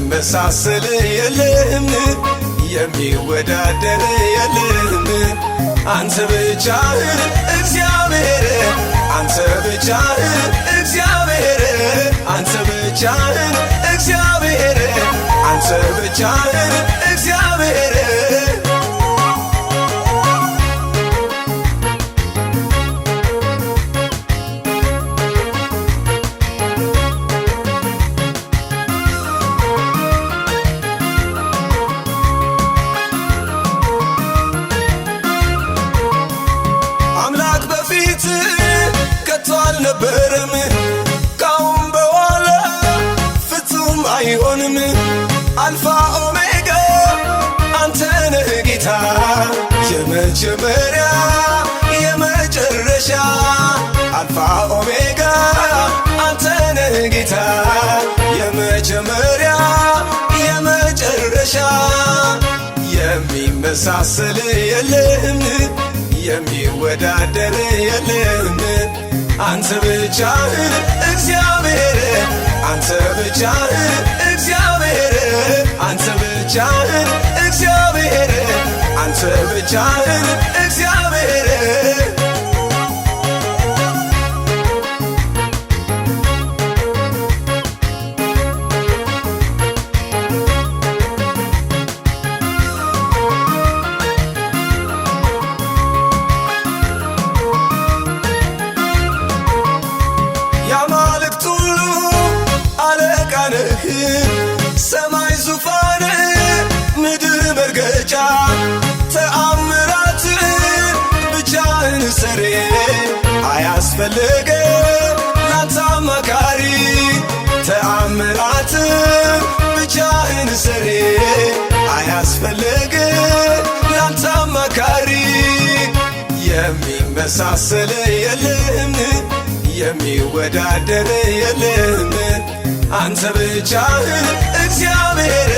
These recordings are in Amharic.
የሚመሳሰል የለም የሚወዳደር የለም አንተ ብቻህን እግዚአብሔር አንተ ብቻህን እግዚአብሔር አንተ ብቻህን እግዚአብሔር አንተ ብቻህን እግዚአብሔር ነበርም ካሁን በኋላ ፍጹም አይሆንም አልፋ ኦሜጋ አንተ ነህ ጌታ የመጀመሪያ የመጨረሻ አልፋ ኦሜጋ አንተ ነህ ጌታ የመጀመሪያ የመጨረሻ የሚመሳሰል የለም የሚወዳደር የለም አንተ ብቻህን እግዚአብሔር አንተ ብቻህን እግዚአብሔር አንተ ብቻህን እግዚአብሔር አንተ ብቻህን እግዚአብሔር ሰማይ ዙፋን ምድር መርገጫ ተአምራት ብቻህን ሰሪ አያስፈልግ ላንተ አማካሪ ተአምራት ብቻህን ሰሪ አያስፈልግ ላንተ አማካሪ የሚመሳሰል የለም የሚወዳደር የለም አንተ ብቻህን እግዚአብሔር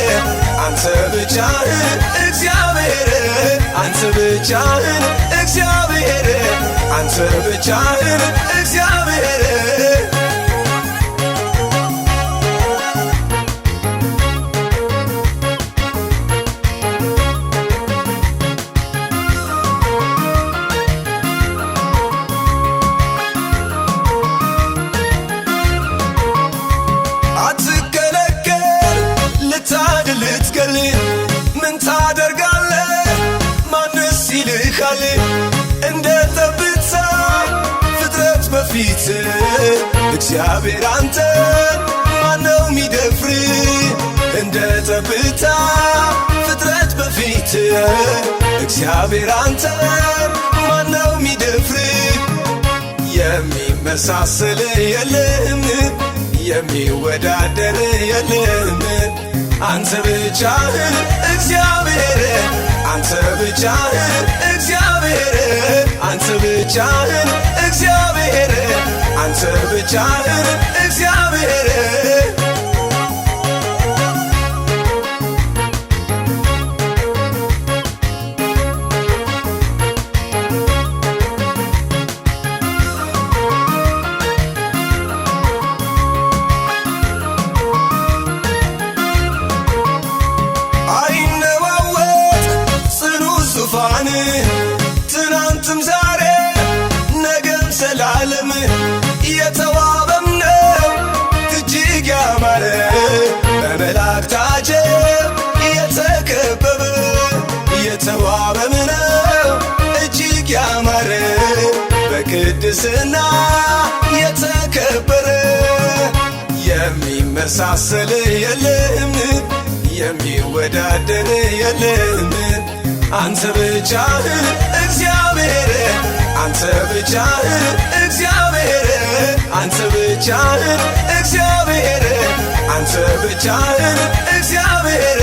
አንተ ብቻህን እግዚአብሔር አንተ ብቻህን እግዚአብሔር አንተ ብቻህን እግዚአብሔር ምን ታደርጋለህ ማንስ ይልካል እንደ ጠብታ ፍጥረት በፊት እግዚአብሔር አንተ ማነው ሚደፍር እንደ ጠብታ ፍጥረት በፊት እግዚአብሔር አንተ ማነው ሚደፍር የሚመሳሰል የለም የሚወዳደር የለም አንተ ብቻህን እግዚአብሔር አንተ ብቻህን እግዚአብሔር አንተ ብቻህን እግዚአብሔር አንተ ብቻህን እግዚአብሔር ትናንትም ዛሬ ነገም ዘላለም የተዋበም ነው እጅግ ያማረ በመላእክት አጀብ የተከበበ የተዋበም ነው እጅግ ያማረ በቅድስና የተከበረ የሚመሳሰል የለም የሚወዳደር የለም አንተ ብቻህን እግዚአብሔር አንተ ብቻህን እግዚአብሔር አንተ ብቻህን እግዚአብሔር አንተ ብቻህን እግዚአብሔር